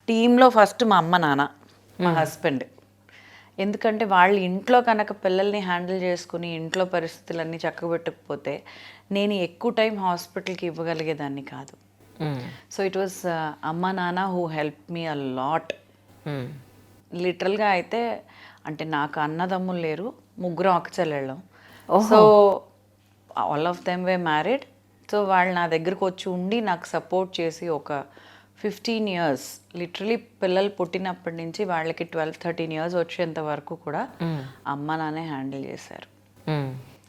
టీంలో ఫస్ట్ మా అమ్మ నాన్న, మా హస్బెండ్. ఎందుకంటే వాళ్ళు ఇంట్లో కనుక పిల్లల్ని హ్యాండిల్ చేసుకుని ఇంట్లో పరిస్థితులన్నీ చక్కబెట్టకపోతే నేను ఎక్కువ టైం హాస్పిటల్కి ఇవ్వగలిగేదాన్ని కాదు. సో ఇట్ వాస్ అమ్మ నాన్న who help me a lot. లిటరల్గా అయితే అంటే నాకు అన్నదమ్ములు లేరు, ముగ్గురం అక్క చెల్లెళ్ళం. So all of them were married. So వాళ్ళు నా దగ్గరకు వచ్చి ఉండి నాకు సపోర్ట్ చేసి ఒక 15 years లిటరలీ పిల్లలు పుట్టినప్పటి నుంచి వాళ్ళకి 12-13 years వచ్చేంత వరకు కూడా అమ్మ నాన్నే హ్యాండిల్ చేశారు.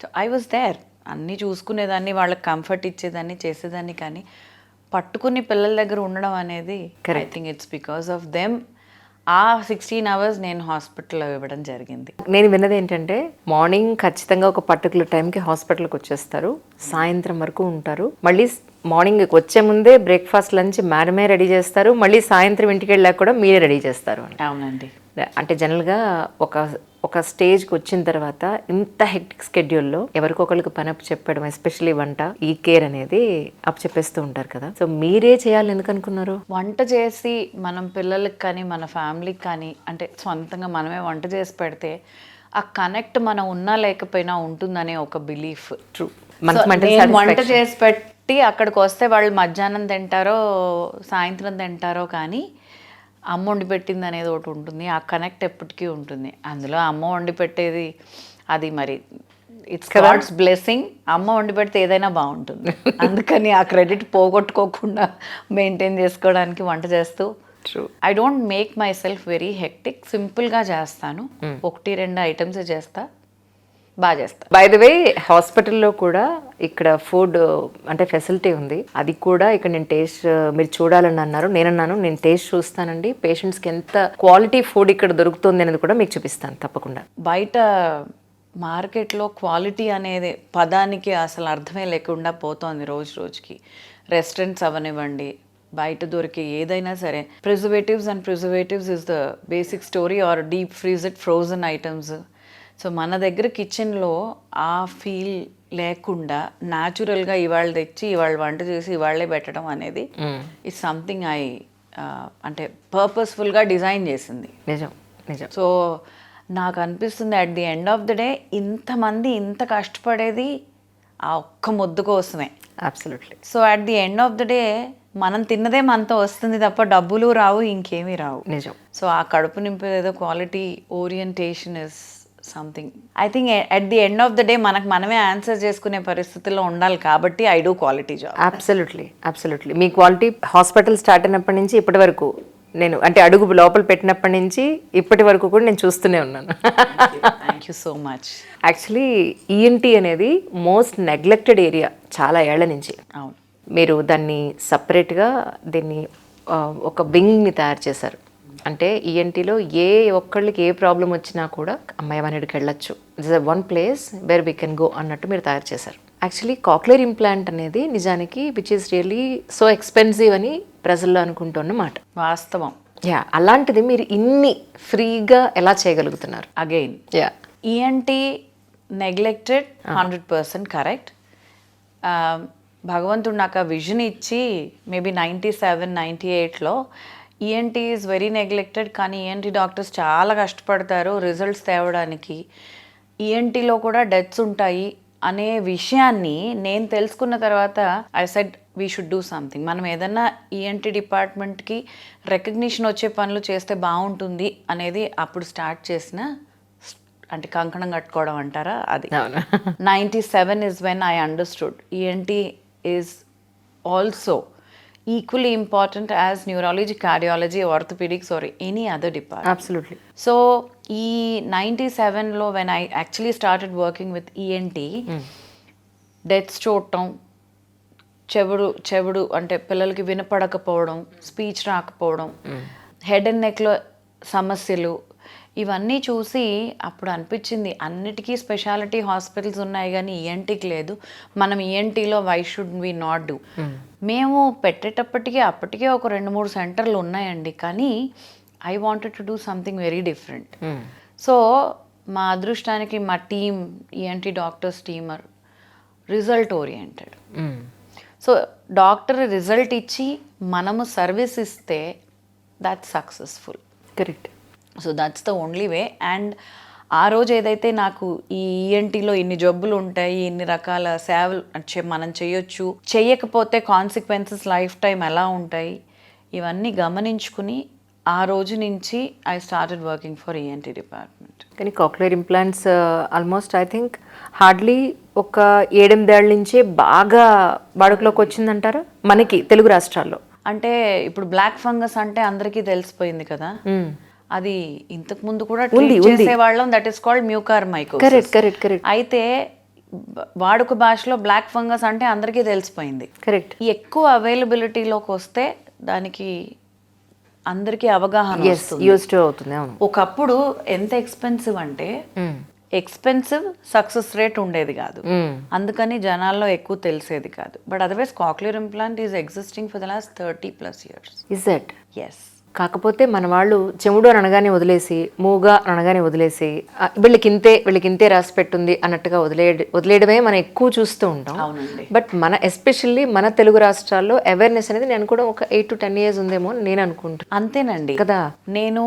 సో ఐ వాజ్ దేర్, అన్నీ చూసుకునేదాన్ని, వాళ్ళకి కంఫర్ట్ ఇచ్చేదాన్ని, చేసేదాన్ని. కానీ పట్టుకుని పిల్లల దగ్గర ఉండడం అనేది I think it's because of them. ఆ 16 hours నేను హాస్పిటల్లో ఇవ్వడం జరిగింది. నేను విన్నది ఏంటంటే మార్నింగ్ ఖచ్చితంగా ఒక పర్టికులర్ టైంకి హాస్పిటల్కి వచ్చేస్తారు, సాయంత్రం వరకు ఉంటారు, మళ్ళీ మార్నింగ్ వచ్చే ముందే బ్రేక్ఫాస్ట్ లంచ్ మేడమే రెడీ చేస్తారు, మళ్ళీ సాయంత్రం ఇంటికి వెళ్ళాక కూడా మీరే రెడీ చేస్తారు. అవునండి. అంటే జనరల్గా ఒక స్టేజ్కి వచ్చిన తర్వాత ఇంత హెక్టిక్ స్కెడ్యూల్లో ఎవరికొకరికి పని అప్పు చెప్పడం, ఎస్పెషల్లీ వంట, ఈ కేర్ అనేది అప్పు చెప్పేస్తూ ఉంటారు కదా. సో మీరే చేయాలి ఎందుకు అనుకున్నారు? వంట చేసి మనం పిల్లలకి కానీ మన ఫ్యామిలీకి కానీ అంటే సొంతంగా మనమే వంట చేసి పెడితే ఆ కనెక్ట్ మనం ఉన్నా లేకపోయినా ఉంటుందనే ఒక బిలీఫ్. ట్రూ. వంట చేసి పెట్టి అక్కడికి వస్తే వాళ్ళు మధ్యాహ్నం తింటారో సాయంత్రం తింటారో కానీ అమ్మ వండి పెట్టింది అనేది ఒకటి ఉంటుంది. ఆ కనెక్ట్ ఎప్పటికీ ఉంటుంది. అందులో అమ్మ వండి పెట్టేది అది మరి ఇట్స్ గాడ్స్ బ్లెస్సింగ్. అమ్మ వండి పెడితే ఏదైనా బాగుంటుంది. అందుకని ఆ క్రెడిట్ పోగొట్టుకోకుండా మెయింటైన్ చేసుకోవడానికి వంట చేస్తూ. I don't make my self very hectic, సింపుల్గా చేస్తాను. 1-2 ఐటమ్స్ చేస్తా, బాగా చేస్తా. బై ద వే హాస్పిటల్లో కూడా ఇక్కడ ఫుడ్ అంటే ఫెసిలిటీ ఉంది, అది కూడా ఇక్కడ నేను టేస్ట్ మీరు చూడాలని అన్నారు. నేనన్నాను నేను టేస్ట్ చూస్తానండి, పేషెంట్స్కి ఎంత క్వాలిటీ ఫుడ్ ఇక్కడ దొరుకుతుంది అనేది కూడా మీకు చూపిస్తాను తప్పకుండా. బయట మార్కెట్లో క్వాలిటీ అనేది పదానికి అసలు అర్థమే లేకుండా పోతోంది రోజు రోజుకి. రెస్టారెంట్స్ అవనివ్వండి, బయట దొరికే ఏదైనా సరే preservatives is the basic story, or deep freezed frozen items. So మన దగ్గర కిచెన్లో ఆ ఫీల్ లేకుండా న్యాచురల్గా ఇవాళ తెచ్చి ఇవాళ వంట చేసి ఇవాళే పెట్టడం అనేది ఇట్స్ సంథింగ్ అంటే పర్పస్ఫుల్గా డిజైన్ చేసింది. నిజం నిజం. సో నాకు అనిపిస్తుంది at the end of the day ఇంతమంది ఇంత కష్టపడేది ఆ ఒక్క ముద్దు కోసమే. Absolutely. So at the end of the day మనం తిన్నదే మనతో వస్తుంది తప్ప డబ్బులు రావు, ఇంకేమీ రావు. నిజం. సో ఆ కడుపు నింపేదేదో quality orientation is something. I think at the end of the day మనమే ఆన్సర్ చేసుకునే పరిస్థితుల్లో ఉండాలి కాబట్టి I do quality job. Absolutely. మీ క్వాలిటీ హాస్పిటల్ స్టార్ట్ అయినప్పటి నుంచి ఇప్పటి వరకు నేను అంటే అడుగు లోపల పెట్టినప్పటి నుంచి ఇప్పటి వరకు కూడా నేను చూస్తూనే ఉన్నాను. Thank you so much. Actually ENT అనేది మోస్ట్ నెగ్లెక్టెడ్ ఏరియా చాలా ఏళ్ల నుంచి. అవును. మీరు దాన్ని సపరేట్గా దీన్ని ఒక వింగ్ని తయారు చేశారు. అంటే ఈఎన్టీలో ఏ ఒక్కళ్ళకి ఏ ప్రాబ్లం వచ్చినా కూడా అమ్మాయి వానికి వెళ్ళొచ్చు, this is one place where we can go అన్నట్టు మీరు తయారు చేశారు. యాక్చువల్లీ కాక్లియర్ ఇంప్లాంట్ అనేది నిజానికి which is really so expensive అని ప్రజల్లో అనుకుంటున్నమాట. వాస్తవం. యా, అలాంటిది మీరు ఇన్ని ఫ్రీగా ఎలా చేయగలుగుతున్నారు? Again yeah, ENT neglected 100% correct. భగవంతుడు నాకు ఆ విజన్ ఇచ్చి మేబీ 97-98లో ఈఎన్టీ ఈజ్ వెరీ నెగ్లెక్టెడ్, కానీ ఈఎన్టీ డాక్టర్స్ చాలా కష్టపడతారు రిజల్ట్స్ తేవడానికి, ఈఎన్టీలో కూడా డెత్స్ ఉంటాయి అనే విషయాన్ని నేను తెలుసుకున్న తర్వాత I said we should do something. మనం ఏదన్నా ఈఎన్టీ డిపార్ట్మెంట్కి రికగ్నిషన్ వచ్చే పనులు చేస్తే బాగుంటుంది అనేది అప్పుడు స్టార్ట్ చేసిన, అంటే కంకణం కట్టుకోవడం అంటారా అది. 97 is when I understood ENT is also equally important as neurology, cardiology, orthopedics or any other department. Absolutely. So ఈ 97లో when I actually started working with ENT, deaths చూడటం, చెవుడు అంటే పిల్లలకి వినపడకపోవడం, స్పీచ్ రాకపోవడం, హెడ్ అండ్ నెక్లో సమస్యలు, ఇవన్నీ చూసి అప్పుడు అనిపించింది అన్నిటికీ స్పెషాలిటీ హాస్పిటల్స్ ఉన్నాయి కానీ ఈఎన్టీకి లేదు, మనం ఈఎన్టీలో why should we not do. మేము పెట్టేటప్పటికీ అప్పటికే ఒక 2-3 సెంటర్లు ఉన్నాయండి, కానీ I wanted to do something very different. So మా అదృష్టానికి మా team ENT doctors team are result oriented. So doctor result ఇచ్చి మనము సర్వీస్ ఇస్తే that's successful. Correct. So that's the only way. And ఆ రోజు ఏదైతే నాకు ఈ ఈఎన్టీలో ఇన్ని జబ్బులు ఉంటాయి, ఇన్ని రకాల సేవలు మనం చేయొచ్చు, చేయకపోతే కాన్సిక్వెన్సెస్ లైఫ్ టైం ఎలా ఉంటాయి, ఇవన్నీ గమనించుకుని ఆ రోజు నుంచి I started working for ENT department. కానీ cochlear implants almost I think hardly ఒక 7-8 ఏళ్ళ నుంచే బాగా వాడుకలోకి వచ్చిందంటారా మనకి తెలుగు రాష్ట్రాల్లో? అంటే ఇప్పుడు బ్లాక్ ఫంగస్ అంటే అందరికీ తెలిసిపోయింది కదా, అది ఇంతకు ముందు కూడా ట్రీట్ చేసేవాళ్ళం. That is called mucormycosis. Correct correct correct. అయితే వాడుక భాషలో బ్లాక్ ఫంగస్ అంటే అందరికీ తెలిసిపోయింది. కరెక్ట్. ఎక్కువ అవైలబిలిటీలోకి వస్తే దానికి అందరికీ అవగాహన వస్తుంది. యూజ్డ్ అవుతుంది. అవును. ఒకప్పుడు ఎంత ఎక్స్పెన్సివ్ అంటే ఎక్స్పెన్సివ్, సక్సెస్ రేట్ ఉండేది కాదు, అందుకని జనాల్లో ఎక్కువ తెలిసేది కాదు. But otherwise cochlear implant is existing for the last 30+ years. Is that? Yes. కాకపోతే మన వాళ్ళు చెముడు అని అనగానే వదిలేసి, మూగా అని అనగానే వదిలేసి, వీళ్ళకి ఇంతే రాసి పెట్టుంది అన్నట్టుగా వదిలేయడమే మనం ఎక్కువ చూస్తూ ఉంటాం. అవునండి. బట్ మన ఎస్పెషల్లీ మన తెలుగు రాష్ట్రాల్లో అవేర్నెస్ అనేది నేను కూడా ఒక 8 to 10 years ఉందేమో అని నేను అనుకుంటున్నాను. అంతేనండి కదా. నేను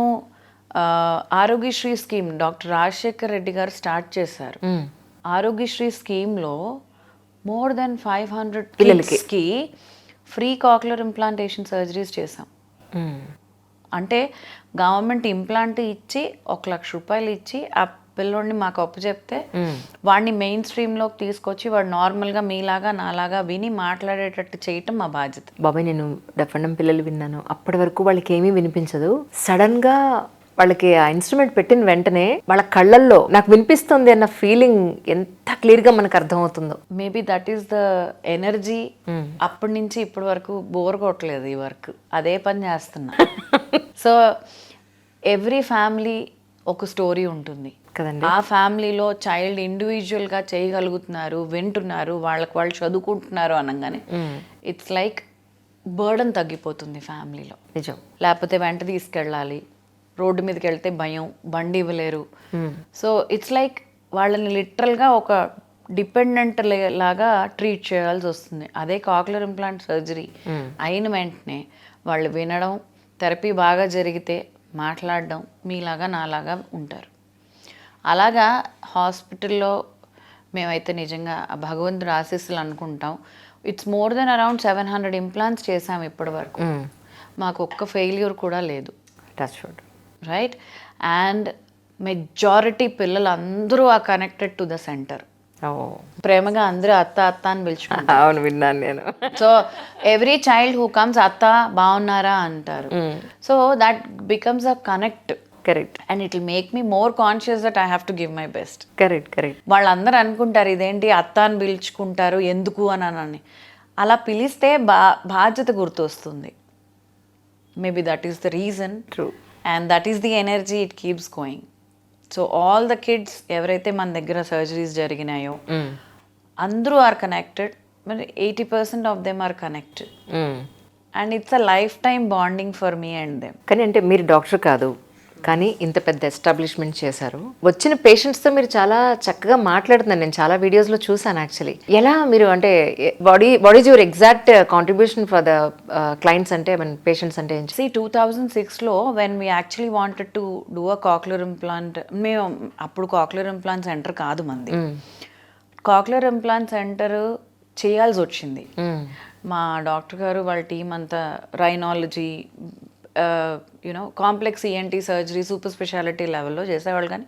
ఆరోగ్యశ్రీ స్కీమ్ డాక్టర్ రాజశేఖర్ రెడ్డి గారు స్టార్ట్ చేశారు. ఆరోగ్యశ్రీ స్కీమ్లో మోర్ దెన్ 500 పిల్లలకి ఫ్రీ కాక్లియర్ ఇంప్లాంటేషన్ సర్జరీస్ చేశాం. అంటే గవర్నమెంట్ ఇంప్లాంట్ ఇచ్చి 1 లక్ష రూపాయలు ఇచ్చి ఆ పిల్లోడిని మాకు అప్పు చెప్తే వాడిని మెయిన్ స్ట్రీమ్లోకి తీసుకొచ్చి వాడు నార్మల్గా మీలాగా నాలాగా విని మాట్లాడేటట్టు చేయటం మా బాధ్యత. బాబాయ్, నేను డెఫండం పిల్లలు విన్నాను. అప్పటి వరకు వాళ్ళకి ఏమీ వినిపించదు. సడన్గా వాళ్ళకి ఆ ఇన్స్ట్రుమెంట్ పెట్టిన వెంటనే వాళ్ళ కళ్ళల్లో నాకు వినిపిస్తుంది అన్న ఫీలింగ్ ఎంత క్లియర్గా మనకు అర్థమవుతుందో. Maybe that is the energy. అప్పటి నుంచి ఇప్పటి వరకు బోర్ కొట్టలేదు ఈ వర్క్, అదే పని చేస్తున్నా. సో ఎవ్రీ ఫ్యామిలీ ఒక స్టోరీ ఉంటుంది కదండి. ఆ ఫ్యామిలీలో చైల్డ్ ఇండివిజువల్గా చేయగలుగుతున్నారు, వింటున్నారు, వాళ్ళు చదువుకుంటున్నారు అనగానే ఇట్స్ లైక్ బర్డన్ తగ్గిపోతుంది ఫ్యామిలీలో. నిజం. లేకపోతే వెంట తీసుకెళ్ళాలి, రోడ్డు మీదకి వెళ్తే భయం, బండి ఇవ్వలేరు. సో ఇట్స్ లైక్ వాళ్ళని లిటరల్గా ఒక డిపెండెంట్ లాగా ట్రీట్ చేయాల్సి వస్తుంది. అదే కాక్లియర్ ఇంప్లాంట్ సర్జరీ అయిన వెంటనే వాళ్ళు వినడం, థెరపీ బాగా జరిగితే మాట్లాడడం, మీలాగా నాలాగా ఉంటారు. అలాగా హాస్పిటల్లో మేమైతే నిజంగా భగవంతుడు ఆశీస్సులు అనుకుంటాం. It's more than around 700 implants చేసాం ఇప్పటి వరకు. మాకు ఒక్క ఫెయిల్యూర్ కూడా లేదు. Touch wood. Right. And majority పిల్లలు అందరూ ఆ కనెక్టెడ్ టు ద సెంటర్. ప్రేమగా అందరూ అత్త అత్త అని పిలుచుకుంటారు. అవును, విన్నాను నేను. So every child who comes అత్త బాగున్నారా అంటారు. So that becomes a connect. Correct. And it will make me more conscious that I have to give my best. Correct correct. వాళ్ళందరూ అనుకుంటారు ఇదేంటి అత్త అని పిలుచుకుంటారు ఎందుకు అని. అలా పిలిస్తే బాధ్యత గుర్తొస్తుంది. Maybe that is the reason. True. And that is the energy it keeps going. So all the kids ఎవరైతే మన దగ్గర సర్జరీస్ జరిగినాయో అందరూ ఆర్ కనెక్టెడ్. మరి 80% of them are connected. And it's a lifetime bonding for me and them. కానీ అంటే మీరు doctor కాదు, కానీ ఇంత పెద్ద ఎస్టాబ్లిష్మెంట్ చేశారు. వచ్చిన పేషెంట్స్తో మీరు చాలా చక్కగా మాట్లాడుతున్నారు. నేను చాలా వీడియోస్లో చూసాను యాక్చువల్లీ. ఎలా మీరు అంటే what is your exact contribution for the clients అంటే పేషెంట్స్ అంటే? See, 2006లో when we actually wanted to do a cochlear implant, మేము అప్పుడు కాక్లియర్ ఇంప్లాంట్ సెంటర్ కాదు మంది. కాక్లియర్ ఇంప్లాంట్ సెంటర్ చేయాల్సి వచ్చింది. మా డాక్టర్ గారు వాళ్ళ టీం అంతా rhinology, complex ENT surgery, super speciality లెవెల్లో చేసేవాళ్ళు, కానీ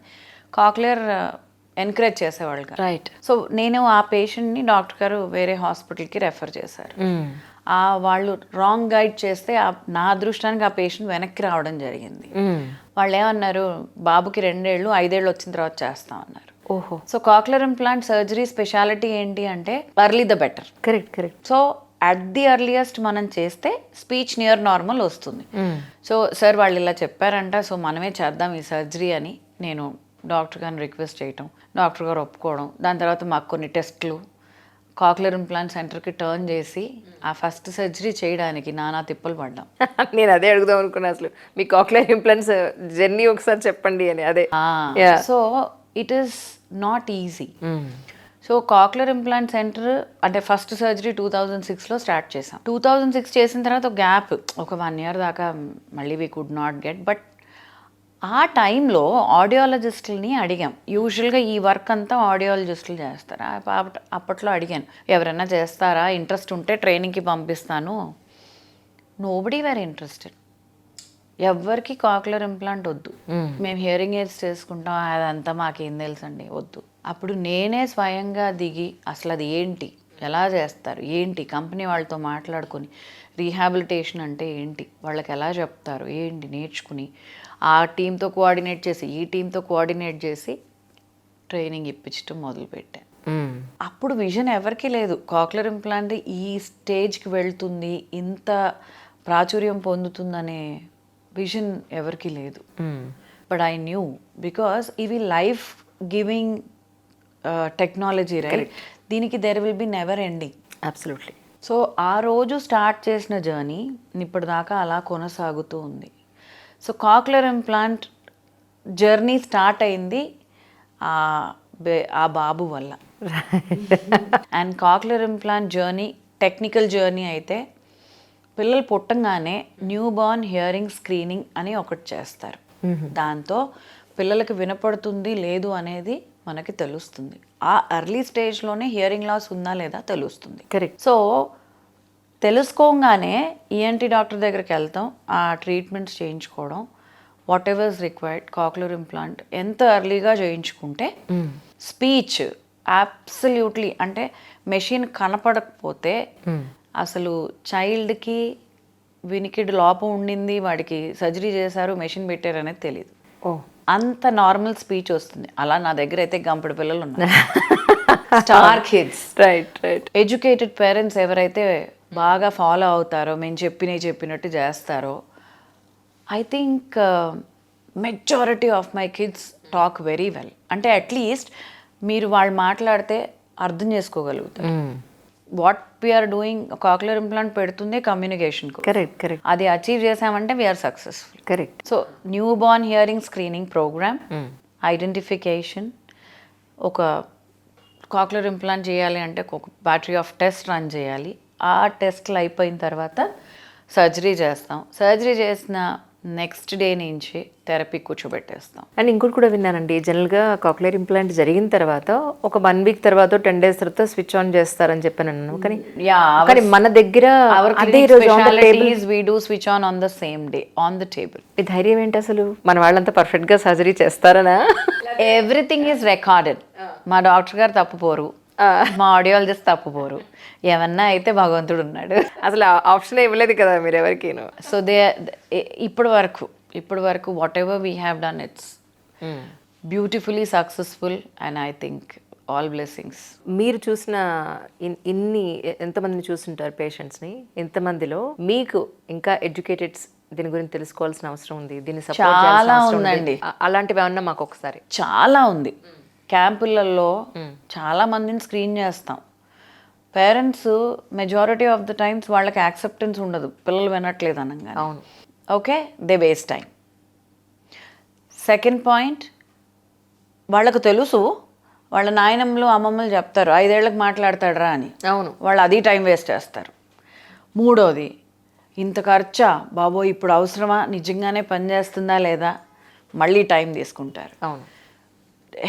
కాక్లియర్ ఎంకరేజ్ చేసేవాళ్ళు కాదు. రైట్. సో నేను ఆ పేషెంట్ని డాక్టర్ గారు వేరే హాస్పిటల్కి రెఫర్ చేశారు. వాళ్ళు రాంగ్ గైడ్ చేస్తే నా అదృష్టానికి ఆ పేషెంట్ వెనక్కి రావడం జరిగింది. వాళ్ళు ఏమన్నారు, బాబుకి 2 ఏళ్ళు 5 ఏళ్ళు వచ్చిన తర్వాత చేస్తామన్నారు. ఓహో. So cochlear implant surgery speciality ఏంటి అంటే early the better. Correct correct. So at the earliest మనం చేస్తే స్పీచ్ నియర్ నార్మల్ వస్తుంది. సో సార్ వాళ్ళు ఇలా చెప్పారంట, సో మనమే చేద్దాం ఈ సర్జరీ అని నేను డాక్టర్ గారిని రిక్వెస్ట్ చేయటం, డాక్టర్ గారు ఒప్పుకోవడం, దాని తర్వాత మాకు కొన్ని టెస్ట్లు, కాక్లియర్ ఇంప్లాంట్ సెంటర్కి టర్న్ చేసి ఆ ఫస్ట్ సర్జరీ చేయడానికి నానా తిప్పలు పడ్డాం. నేను అదే అడుగుదాం అనుకున్నా, అసలు మీ కాక్లియర్ ఇంప్లాంట్స్ జర్నీ ఒకసారి చెప్పండి అని. అదే. So it is not easy. So cochlear implant centre అంటే ఫస్ట్ సర్జరీ 2006లో స్టార్ట్ చేసాం. 2006 చేసిన తర్వాత ఒక గ్యాప్ ఒక 1 year దాకా మళ్ళీ we could not get. But ఆ టైంలో ఆడియాలజిస్టులని అడిగాం. యూజువల్గా ఈ వర్క్ అంతా ఆడియాలజిస్టులు చేస్తారు. అప్పట్లో అడిగాను, ఎవరైనా చేస్తారా, ఇంట్రెస్ట్ ఉంటే ట్రైనింగ్కి పంపిస్తాను. Nobody were interested. ఎవ్వరికి కాక్లర్ ఇంప్లాంట్ వద్దు, మేము హియరింగ్ ఎయిడ్స్ చేసుకుంటాం, అదంతా మాకేం తెలుసండి, వద్దు. అప్పుడు నేనే స్వయంగా దిగి అసలు అది ఏంటి, ఎలా చేస్తారు ఏంటి, కంపెనీ వాళ్ళతో మాట్లాడుకొని రీహాబిలిటేషన్ అంటే ఏంటి, వాళ్ళకి ఎలా చెప్తారు ఏంటి నేర్చుకుని ఆ టీంతో కోఆర్డినేట్ చేసి ఈ టీంతో కోఆర్డినేట్ చేసి ట్రైనింగ్ ఇప్పించడం మొదలుపెట్టాను. అప్పుడు విజన్ ఎవరికీ లేదు కాక్లర్ ఇంప్లాంట్ ఈ స్టేజ్కి వెళ్తుంది, ఇంత ప్రాచుర్యం పొందుతుందనే విజన్ ఎవరికీ లేదు. బట్ ఐ న్యూ బికాస్ ఇవి లైఫ్ గివింగ్ టెక్నాలజీ, రైట్? దీనికి there will be never ending. Absolutely. So ఆ రోజు స్టార్ట్ చేసిన జర్నీ ఇప్పటిదాకా అలా కొనసాగుతూ ఉంది. So cochlear implant journey start అయింది ఆ బాబు వల్ల. And cochlear implant journey technical journey అయితే పిల్లలు పుట్టంగానే న్యూ బార్న్ హియరింగ్ స్క్రీనింగ్ అని ఒకటి చేస్తారు. దాంతో పిల్లలకి వినపడుతుంది లేదు అనేది మనకి తెలుస్తుంది. ఆ ఎర్లీ స్టేజ్లోనే హియరింగ్ లాస్ ఉందా లేదా తెలుస్తుంది. కరెక్ట్. సో తెలుసుకోగానే ఈఎన్టీ డాక్టర్ దగ్గరికి వెళ్తాం, ఆ ట్రీట్మెంట్స్ చేయించుకోవడం, what ever is required. Cochlear implant ఎంత ఎర్లీగా చేయించుకుంటే స్పీచ్ అబ్సల్యూట్లీ, అంటే మెషిన్ కనపడకపోతే అసలు చైల్డ్కి వినికిడి లోపం ఉండింది, వాడికి సర్జరీ చేశారు, మెషిన్ పెట్టారు అనేది తెలియదు. అంత నార్మల్ స్పీచ్ వస్తుంది. అలా నా దగ్గర అయితే గంపెడు పిల్లలు ఉన్నారు. Star kids, right right. Educated parents ఎవరైతే బాగా ఫాలో అవుతారో, మేము చెప్పినట్టు చేస్తారో, I think majority of my kids talk very well. అంటే అట్లీస్ట్ మీరు వాళ్ళు మాట్లాడితే అర్థం చేసుకోగలుగుతారు. What we are doing, cochlear implant పెడుతుంది కమ్యూనికేషన్. Correct correct. అది అచీవ్ చేసామంటే we are successful. Correct. So newborn hearing screening programme, identification, ఒక కాక్లర్ ఇంప్లాంట్ చేయాలి అంటే ఒక బ్యాటరీ ఆఫ్ టెస్ట్ రన్ చేయాలి. ఆ టెస్ట్లు అయిపోయిన తర్వాత సర్జరీ చేస్తాం. సర్జరీ చేసిన నెక్స్ట్ డే నుంచి థెరపీ కూర్చోబెట్టేస్తాం. అండ్ ఇంకోటి కూడా విన్నానండి, జనరల్గా కాక్లియర్ ఇంప్లాంట్ జరిగిన తర్వాత ఒక 1 week తర్వాత 10 days తర్వాత స్విచ్ ఆన్ చేస్తారని చెప్పాను అన్నాను. కానీ మన దగ్గర అదే రోజు we do switch on the same day on the table. ఈ ధైర్యం ఏంటి అసలు? మన వాళ్ళంతా పర్ఫెక్ట్ గా సర్జరీ చేస్తారనా? Everything is recorded. మా డాక్టర్ గారు తప్పుపోరు, మా ఆడియాలజిస్ట్ తప్పుపోరు, ఏమన్నా అయితే భగవంతుడు ఉన్నాడు. అసలు ఆప్షన్ ఇవ్వలేదు కదా మీరు ఎవరికి. సో ఇప్పటి వరకు what ever we have done it's beautifully successful and I think all blessings. మీరు చూసిన ఎంతమందిని చూస్తుంటారు పేషెంట్స్ని? ఎంతమందిలో మీకు ఇంకా ఎడ్యుకేటెడ్స్ దీని గురించి తెలుసుకోవాల్సిన అవసరం ఉంది, దీన్ని చాలా ఉందండి. అలాంటివి ఏమన్నా మాకు ఒకసారి. చాలా ఉంది. క్యాంపులలో చాలా మందిని స్క్రీన్ చేస్తాం. Parents majority of the times వాళ్ళకి యాక్సెప్టెన్స్ ఉండదు పిల్లలు వినట్లేదు అనగా. అవును. Okay, they waste time. Second point, వాళ్ళకు తెలుసు వాళ్ళ నాయనమ్మలు అమ్మమ్మలు చెప్తారు 5 ఏళ్ళకి మాట్లాడతాడరా అని. అవును. వాళ్ళు అది టైం వేస్ట్ చేస్తారు. మూడోది, ఇంత ఖర్చా బాబోయ్, ఇప్పుడు అవసరమా, నిజంగానే పనిచేస్తుందా లేదా, మళ్ళీ టైం తీసుకుంటారు. అవును.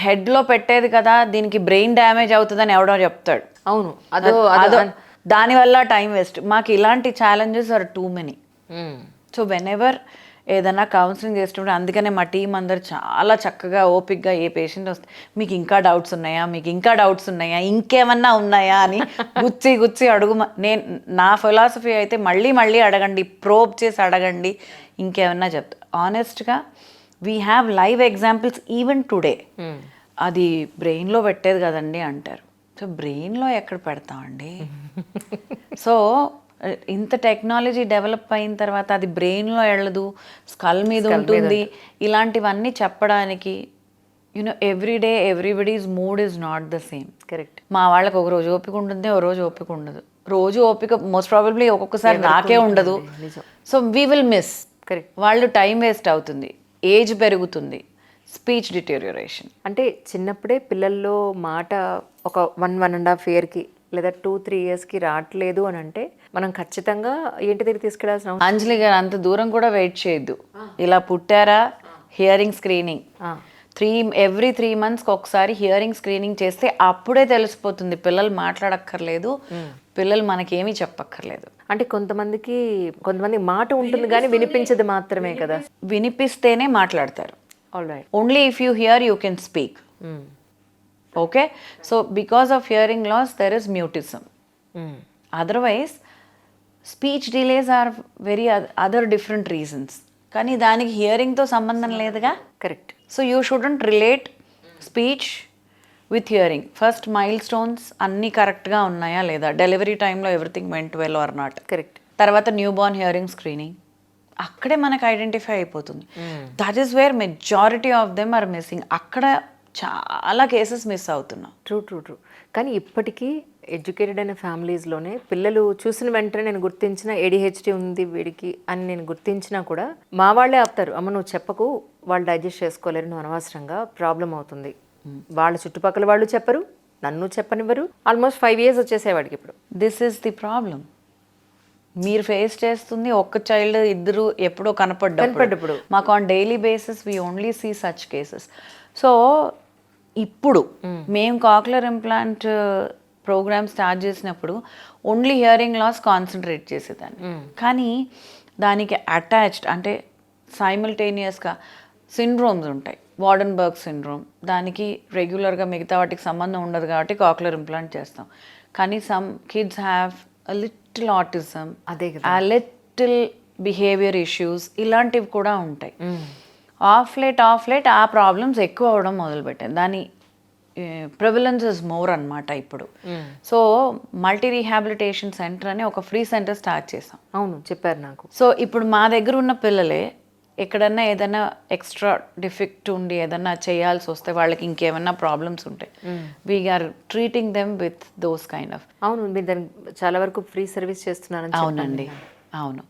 హెడ్లో పెట్టేది కదా, దీనికి బ్రెయిన్ డ్యామేజ్ అవుతుందని ఎవడో చెప్తాడు. అవును. అదో దానివల్ల టైం వేస్ట్. మాకు ఇలాంటి challenges are too many. So whenever ఏదైనా కౌన్సిలింగ్ చేసేటప్పుడు, అందుకనే మా టీం అందరు చాలా చక్కగా ఓపిక్గా ఏ పేషెంట్ వస్తే మీకు ఇంకా డౌట్స్ ఉన్నాయా, ఇంకేమన్నా ఉన్నాయా అని గుచ్చి అడుగు. నా ఫిలాసఫీ అయితే మళ్ళీ అడగండి, ప్రోబ్ చేసి అడగండి, ఇంకేమన్నా చెప్తా. ఆనెస్ట్గా we have live examples even today. అది బ్రెయిన్లో పెట్టేది కదండి అంటారు. సో బ్రెయిన్లో ఎక్కడ పెడతామండి? సో ఇంత టెక్నాలజీ డెవలప్ అయిన తర్వాత అది బ్రెయిన్లో వెళ్ళదు, స్కల్ మీద ఉంటుంది. ఇలాంటివన్నీ చెప్పడానికి everyday everybody's mood is not the same. Correct. మా వాళ్ళకి ఒక రోజు ఓపిక ఉంటుంది, ఒక రోజు ఓపిక ఉండదు. రోజు ఓపిక మోస్ట్ ప్రాబబ్లీ ఒక్కొక్కసారి నాకే ఉండదు. So we will miss. Correct. వాళ్ళు టైం వేస్ట్ అవుతుంది, ఏజ్ పెరుగుతుంది. Speech deterioration. అంటే చిన్నప్పుడే పిల్లల్లో మాట ఒక 1.5 ఇయర్కి లేదా 2-3 ఇయర్స్కి రావట్లేదు అని అంటే మనం ఖచ్చితంగా ఏంటి దగ్గర తీసుకెళ్లాల్సిన అవసరం. అంజలి గారు అంత దూరం కూడా వెయిట్ చేయొద్దు. ఇలా పుట్టారా హియరింగ్ స్క్రీనింగ్ ఎవ్రీ 3 monthsకి ఒకసారి హియరింగ్ స్క్రీనింగ్ చేస్తే అప్పుడే తెలిసిపోతుంది. పిల్లలు మాట్లాడక్కర్లేదు, పిల్లలు మనకేమీ చెప్పక్కర్లేదు. అంటే కొంతమంది మాట ఉంటుంది కానీ వినిపించదు మాత్రమే కదా. వినిపిస్తేనే మాట్లాడతారు. All right. Only if you hear you can speak. Okay, so because of hearing loss there is mutism. Otherwise speech delays are very other different reasons. కానీ దానికి హియరింగ్తో సంబంధం లేదుగా. Correct. So you shouldn't relate speech with hearing. First milestones అన్నీ కరెక్ట్గా ఉన్నాయా లేదా, delivery టైంలో everything went well or not. Correct. తర్వాత న్యూ బోర్న్ హియరింగ్ స్క్రీనింగ్ అక్కడే మనకు ఐడెంటిఫై అయిపోతుంది. That is wear majority of them are missing. అక్కడ చాలా కేసెస్ మిస్ అవుతున్నాం. ట్రూ. కానీ ఇప్పటికీ ఎడ్యుకేటెడ్ అయిన ఫ్యామిలీస్లోనే పిల్లలు చూసిన వెంటనే నేను గుర్తించిన ADHD ఉంది వీడికి అని నేను గుర్తించినా కూడా మా వాళ్ళే ఆపుతారు. అమ్మ నువ్వు చెప్పకు, వాళ్ళు డైజెస్ట్ చేసుకోలేరు, నువ్వు అనవసరంగా ప్రాబ్లం అవుతుంది. వాళ్ళ చుట్టుపక్కల వాళ్ళు చెప్పరు, నన్ను చెప్పనివ్వరు. ఆల్మోస్ట్ 5 years వచ్చేసేవాడికి ఇప్పుడు. This is the problem. మీరు ఫేస్ చేస్తుంది ఒక్క చైల్డ్, ఇద్దరు ఎప్పుడో కనపడ్డప్పుడు. మాకు on daily basis we only see such cases. So ఇప్పుడు మేము కాక్లర్ ఇంప్లాంట్ ప్రోగ్రామ్ స్టార్ట్ చేసినప్పుడు ఓన్లీ హియరింగ్ లాస్ కాన్సన్ట్రేట్ చేసేదాన్ని. కానీ దానికి అటాచ్డ్ అంటే సైమల్టేనియస్గా సిండ్రోమ్స్ ఉంటాయి. వార్డెన్బర్గ్ సిండ్రోమ్, దానికి రెగ్యులర్గా మిగతా వాటికి సంబంధం ఉండదు కాబట్టి కాక్లర్ ఇంప్లాంట్ చేస్తాం. కానీ some kids have a little autism, అదే ఆ లిటిల్ బిహేవియర్ ఇష్యూస్, ఇలాంటివి కూడా ఉంటాయి. ఆఫ్ లేట్ ఆ ప్రాబ్లమ్స్ ఎక్కువ అవ్వడం మొదలుపెట్టాయి. దాని ప్రివిలెన్స్ ఇస్ మోర్ అనమాట ఇప్పుడు. సో మల్టీ రీహాబిలిటేషన్ సెంటర్ అని ఒక ఫ్రీ సెంటర్ స్టార్ట్ చేసాం. అవును, చెప్పారు నాకు. సో ఇప్పుడు మా దగ్గర ఉన్న పిల్లలే ఎక్కడన్నా ఏదైనా ఎక్స్ట్రా డిఫెక్ట్ ఉండి ఏదన్నా చేయాల్సి వస్తే, వాళ్ళకి ఇంకేమన్నా ప్రాబ్లమ్స్ ఉంటాయి, we are treating them with those kind of. అవును, మీరు దానికి చాలా వరకు ఫ్రీ సర్వీస్ చేస్తున్నారని. అవునండి, అవును.